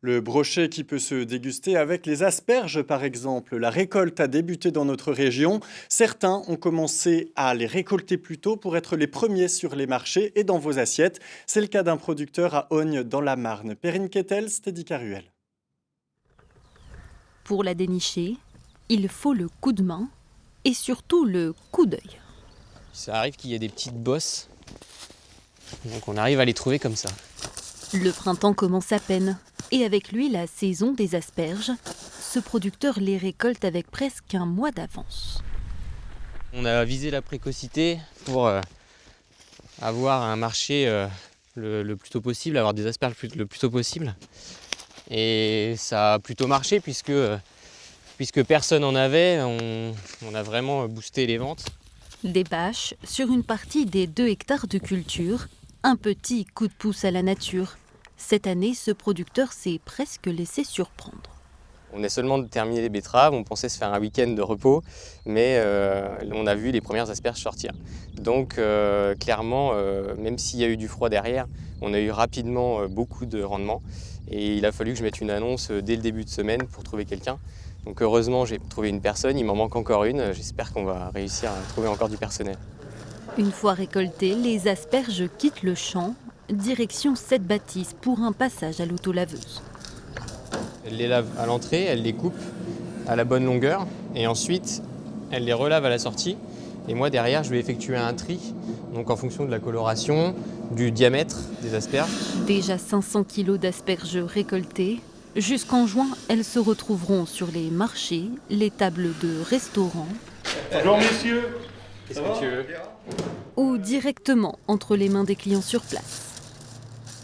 Le brochet qui peut se déguster avec les asperges par exemple. La récolte a débuté dans notre région. Certains ont commencé à les récolter plus tôt pour être les premiers sur les marchés et dans vos assiettes. C'est le cas d'un producteur à Ognes dans la Marne. Perrine Kettel, Stédi Caruel. Pour la dénicher, il faut le coup de main et surtout le coup d'œil. Ça arrive qu'il y ait des petites bosses, donc on arrive à les trouver comme ça. Le printemps commence à peine et avec lui la saison des asperges. Ce producteur les récolte avec presque un mois d'avance. On a visé la précocité pour avoir un marché le plus tôt possible, avoir des asperges le plus tôt possible. Et ça a plutôt marché puisque personne n'en avait, on a vraiment boosté les ventes. Des bâches sur une partie des 2 hectares de culture, un petit coup de pouce à la nature. Cette année, ce producteur s'est presque laissé surprendre. On est seulement de terminer les betteraves, on pensait se faire un week-end de repos, mais on a vu les premières asperges sortir. Donc clairement, même s'il y a eu du froid derrière, on a eu rapidement beaucoup de rendement. Et il a fallu que je mette une annonce dès le début de semaine pour trouver quelqu'un. Donc heureusement, j'ai trouvé une personne, il m'en manque encore une. J'espère qu'on va réussir à trouver encore du personnel. Une fois récoltées, les asperges quittent le champ, direction cette bâtisse pour un passage à l'autolaveuse. Elle les lave à l'entrée, elle les coupe à la bonne longueur et ensuite elle les relave à la sortie. Et moi derrière, je vais effectuer un tri, donc en fonction de la coloration, du diamètre des asperges. Déjà 500 kg d'asperges récoltées. Jusqu'en juin, elles se retrouveront sur les marchés, les tables de restaurants. Bonjour messieurs. Qu'est-ce que tu veux ? Ou directement entre les mains des clients sur place.